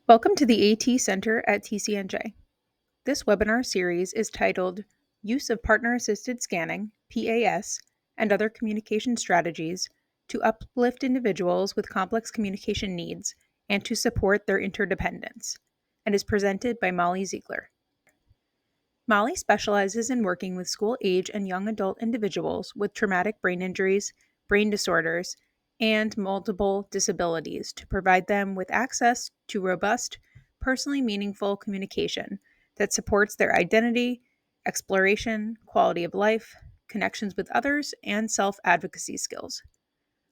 Welcome to the AT Center at TCNJ. This webinar series is titled Use of Partner-Assisted Scanning, PAS, and Other Communication Strategies to Uplift Individuals with Complex Communication Needs and to Support Their Interdependence, and is presented by Molly Ziegler. Molly specializes in working with school-age and young adult individuals with traumatic brain injuries, brain disorders, and multiple disabilities to provide them with access to robust, personally meaningful communication that supports their identity, exploration, quality of life, connections with others, and self-advocacy skills.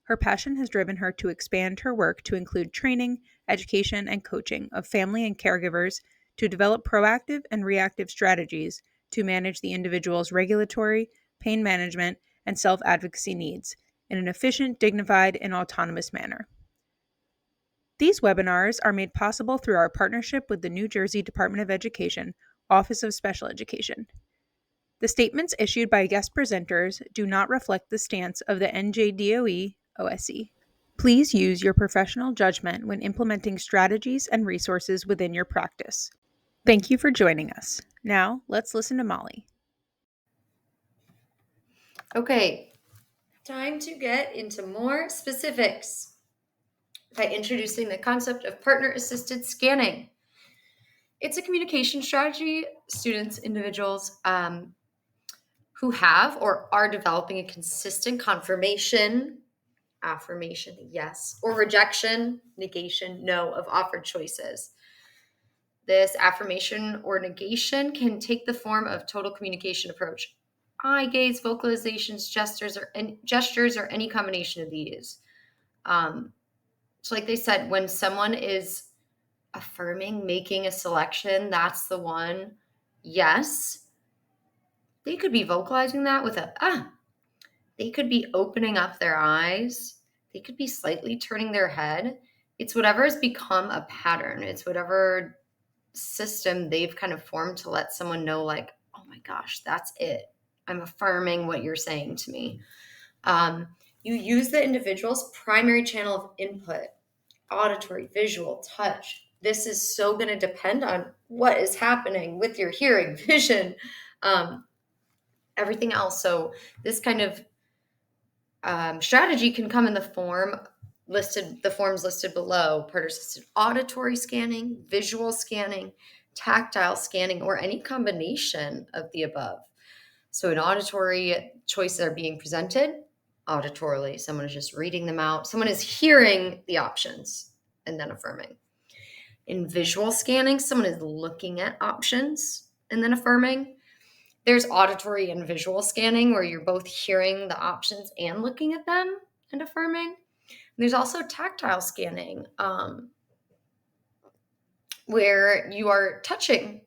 Her passion has driven her to expand her work to include training, education, and coaching of family and caregivers to develop proactive and reactive strategies to manage the individual's regulatory, pain management, and self-advocacy needs in an efficient, dignified, and autonomous manner. These webinars are made possible through our partnership with the New Jersey Department of Education, Office of Special Education. The statements issued by guest presenters do not reflect the stance of the NJDOE OSE. Please use your professional judgment when implementing strategies and resources within your practice. Thank you for joining us. Now, let's listen to Molly. Okay, time to get into more specifics by introducing the concept of partner-assisted scanning. It's a communication strategy students, individuals who have or are developing a consistent affirmation, yes, or rejection, negation, no, of offered choices. This affirmation or negation can take the form of total communication approach. Eye gaze, vocalizations, gestures, or any combination of these. So like they said, when someone is affirming, making a selection, that's the one. Yes. They could be vocalizing that with They could be opening up their eyes. They could be slightly turning their head. It's whatever has become a pattern. It's whatever system they've kind of formed to let someone know, like, oh my gosh, that's it. I'm affirming what you're saying to me. You use the individual's primary channel of input, auditory, visual, touch. This is so going to depend on what is happening with your hearing, vision, everything else. So this kind of strategy can come in the forms listed below: partner-assisted auditory scanning, visual scanning, tactile scanning, or any combination of the above. So an auditory choices are being presented auditorily. Someone is just reading them out. Someone is hearing the options and then affirming. In visual scanning, someone is looking at options and then affirming. There's auditory and visual scanning where you're both hearing the options and looking at them and affirming. And there's also tactile scanning, where you are touching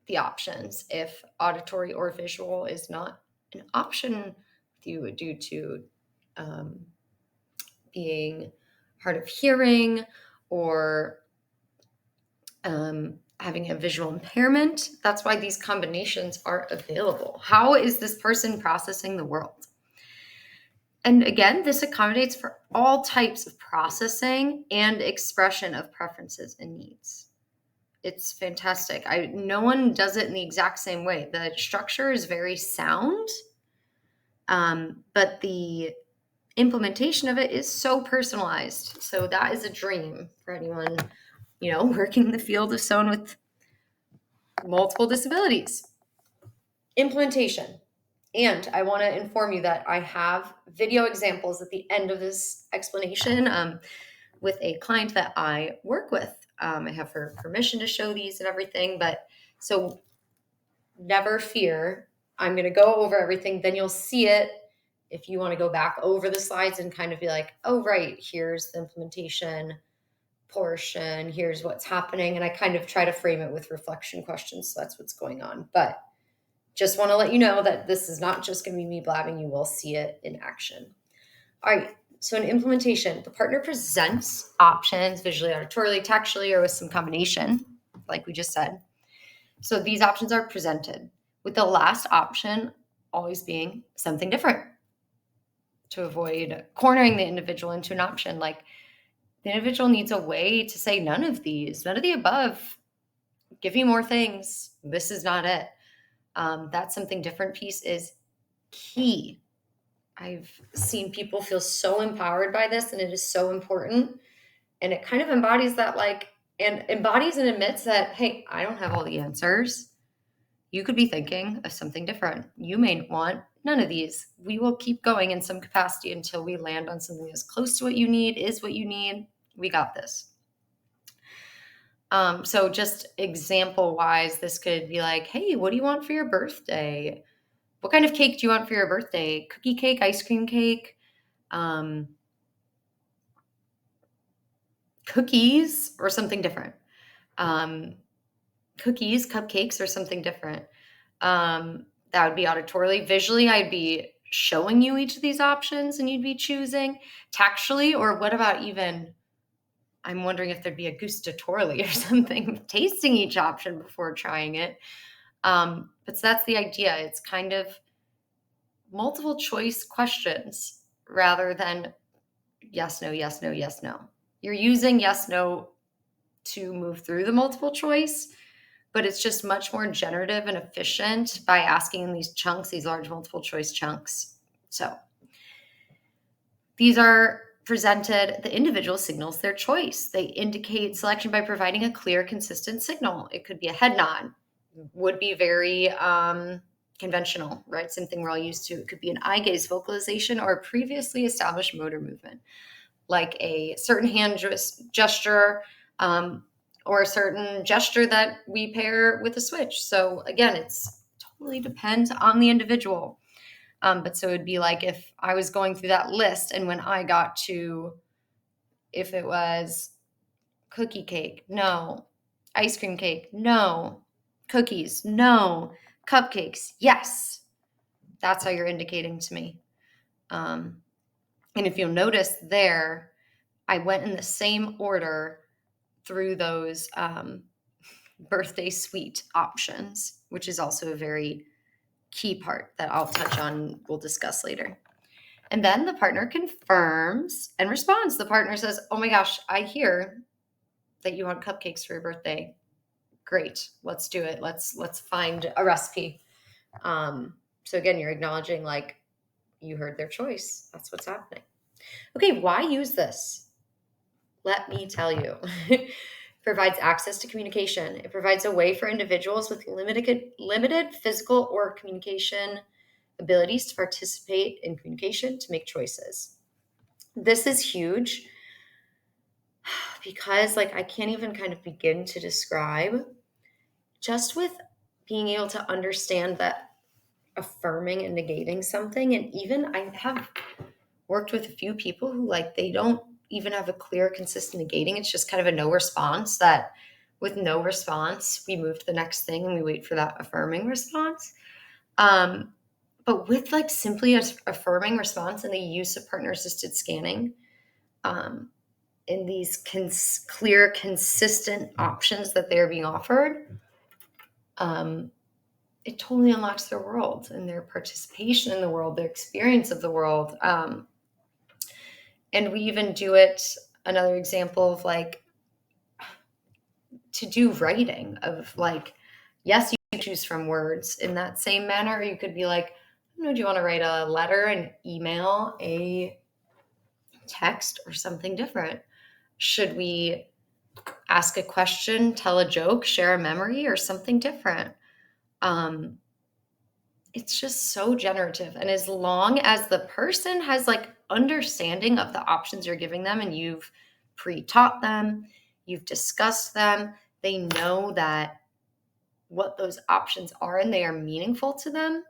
the options if auditory or visual is not an option with you due to being hard of hearing or having a visual impairment. That's why these combinations are available. How is this person processing the world? And again, this accommodates for all types of processing and expression of preferences and needs. It's fantastic. No one does it in the exact same way. The structure is very sound, but the implementation of it is so personalized. So that is a dream for anyone, working in the field of someone with multiple disabilities. Implementation. And I want to inform you that I have video examples at the end of this explanation with a client that I work with. I have her permission to show these and everything, but so never fear. I'm going to go over everything, then you'll see it. If you want to go back over the slides and kind of be like, oh, right, here's the implementation portion, here's what's happening. And I kind of try to frame it with reflection questions. So that's what's going on. But just want to let you know that this is not just going to be me blabbing. You will see it in action. All right. So in implementation, the partner presents options visually, auditorily, tactually, or with some combination, like we just said. So these options are presented, with the last option always being something different to avoid cornering the individual into an option. Like, The individual needs a way to say none of these, none of the above. Give me more things. This is not it. That something different piece is key. I've seen people feel so empowered by this, and it is so important. And it kind of embodies that, and embodies and admits that, hey, I don't have all the answers. You could be thinking of something different. You may want none of these. We will keep going in some capacity until we land on something that's close to what you need, is what you need. We got this. So just example wise, this could be like, hey, what do you want for your birthday? What kind of cake do you want for your birthday? Cookie cake, ice cream cake, cookies, or something different. Cookies, cupcakes, or something different. That would be auditorily. Visually, I'd be showing you each of these options and you'd be choosing. Tactually, or what about even, I'm wondering if there'd be a gustatorily or something, tasting each option before trying it. But so that's the idea. It's kind of multiple choice questions rather than yes, no, yes, no, yes, no. You're using yes, no to move through the multiple choice, but it's just much more generative and efficient by asking in these chunks, these large multiple choice chunks. So these are presented, the individual signals their choice. They indicate selection by providing a clear, consistent signal. It could be a head nod, would be very conventional, right? Something we're all used to. It could be an eye gaze vocalization or a previously established motor movement, like a certain hand gesture, or a certain gesture that we pair with a switch. So again, it's totally depends on the individual. But so it'd be like if I was going through that list and when I got to, if it was cookie cake, no. Ice cream cake, no. Cookies, no. Cupcakes, yes. That's how you're indicating to me. And if you'll notice there, I went in the same order through those birthday suite options, which is also a very key part that I'll touch on, we'll discuss later. And then the partner confirms and responds. The partner says, oh my gosh, I hear that you want cupcakes for your birthday. Great, let's do it. Let's find a recipe. So again, you're acknowledging like you heard their choice. That's what's happening. Okay, why use this? Let me tell you. Provides access to communication. It provides a way for individuals with limited physical or communication abilities to participate in communication, to make choices. This is huge because I can't even kind of begin to describe, just with being able to understand that affirming and negating something. And even I have worked with a few people who they don't even have a clear, consistent negating. It's just kind of a no response, that with no response, we move to the next thing and we wait for that affirming response. But with simply a affirming response and the use of partner-assisted scanning, in these clear, consistent options that they're being offered, it totally unlocks their world and their participation in the world, their experience of the world. And we even do it, another example of to do writing of yes, you choose from words in that same manner. You could be do you want to write a letter, an email, a text, or something different? Should we ask a question, tell a joke, share a memory, or something different? It's just so generative. And as long as the person has understanding of the options you're giving them and you've pre-taught them, you've discussed them, they know that what those options are and they are meaningful to them,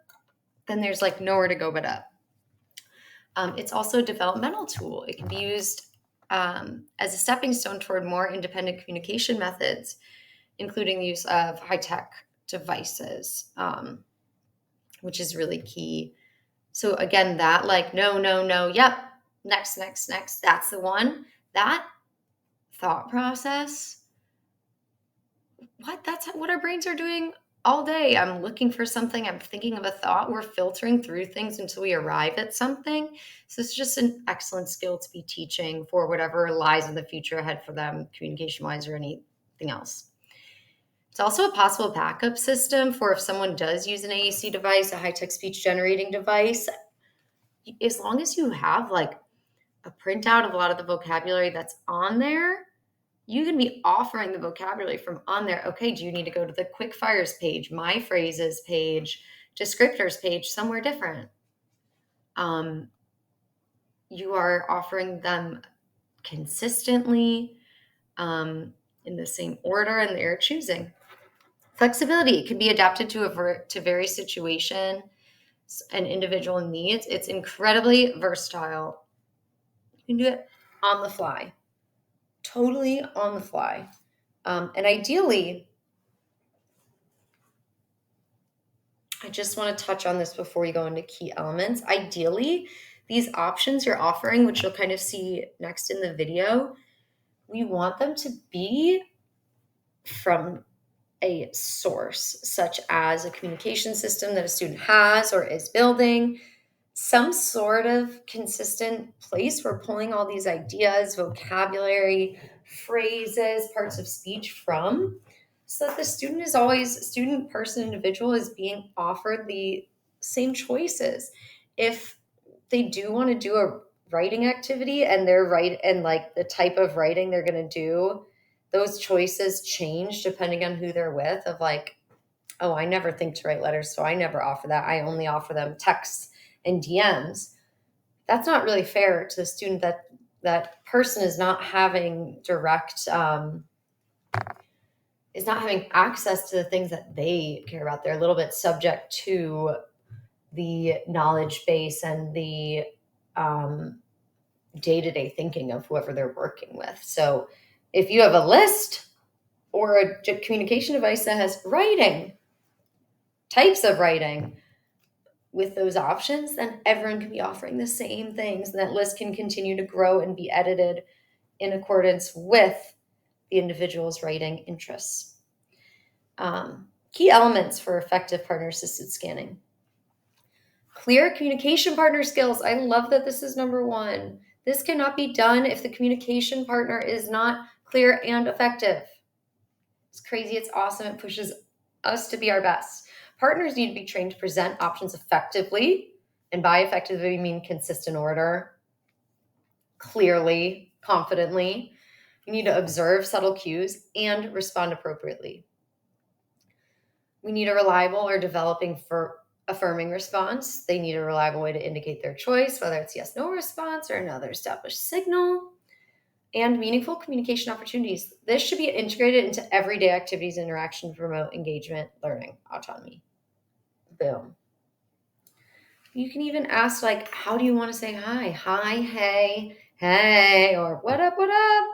then there's nowhere to go but up. It's also a developmental tool. It can be used as a stepping stone toward more independent communication methods, including the use of high-tech devices, which is really key. So again, that no, yep, next, that's the one. That thought process, that's what our brains are doing all day I'm looking for something, I'm thinking of a thought, we're filtering through things until we arrive at something. So it's just an excellent skill to be teaching for whatever lies in the future ahead for them, communication wise or anything else. It's also a possible backup system for if someone does use an AAC device, a high tech speech generating device. As long as you have like a printout of a lot of the vocabulary that's on there, you can be offering the vocabulary from on there. Okay, do you need to go to the quick fires page, my phrases page, descriptors page, somewhere different? You are offering them consistently in the same order and they're choosing. Flexibility can be adapted to various situation and individual needs. It's incredibly versatile. You can do it on the fly, totally on the fly. And ideally, I just want to touch on this before we go into key elements. Ideally, these options you're offering, which you'll kind of see next in the video, we want them to be from a source, such as a communication system that a student has or is building, some sort of consistent place we're pulling all these ideas, vocabulary, phrases, parts of speech from, so that the student, person, individual is being offered the same choices. If they do want to do a writing activity and they're right and like the type of writing they're going to do, those choices change depending on who they're with, of like, oh, I never think to write letters, so I never offer that. I only offer them texts and DMs. That's not really fair to the student. That person is not having is not having access to the things that they care about. They're a little bit subject to the knowledge base and the day-to-day thinking of whoever they're working with. So if you have a list or a communication device that has writing, types of writing, with those options, then everyone can be offering the same things. And that list can continue to grow and be edited in accordance with the individual's writing interests. Key elements for effective partner-assisted scanning. Clear communication partner skills. I love that this is number one. This cannot be done if the communication partner is not clear and effective. It's crazy. It's awesome. It pushes us to be our best. Partners need to be trained to present options effectively. And by effectively, we mean consistent order, clearly, confidently. You need to observe subtle cues and respond appropriately. We need a reliable or developing for affirming response. They need a reliable way to indicate their choice, whether it's yes, no response or another established signal. And meaningful communication opportunities. This should be integrated into everyday activities, interaction, promote engagement, learning, autonomy. Boom. You can even ask, like, how do you want to say hi? Hi, hey, or what up, what up?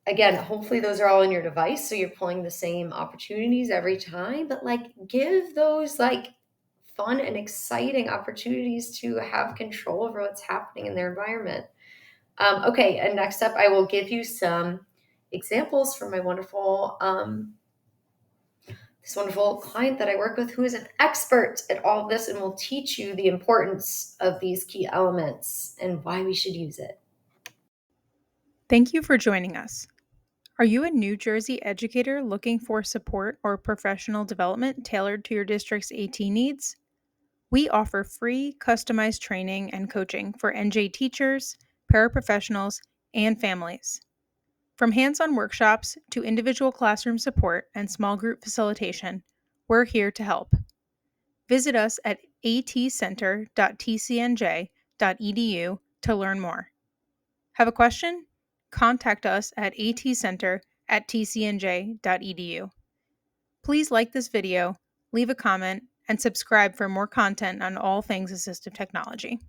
Again, hopefully those are all in your device, so you're pulling the same opportunities every time, but like give those like fun and exciting opportunities to have control over what's happening in their environment. Okay, and next up, I will give you some examples from my wonderful this wonderful client that I work with who is an expert at all of this and will teach you the importance of these key elements and why we should use it. Thank you for joining us. Are you a New Jersey educator looking for support or professional development tailored to your district's AT needs? We offer free, customized training and coaching for NJ teachers, paraprofessionals, and families. From hands-on workshops to individual classroom support and small group facilitation, we're here to help. Visit us at atcenter.tcnj.edu to learn more. Have a question? Contact us at atcenter@tcnj.edu. Please like this video, leave a comment, and subscribe for more content on all things assistive technology.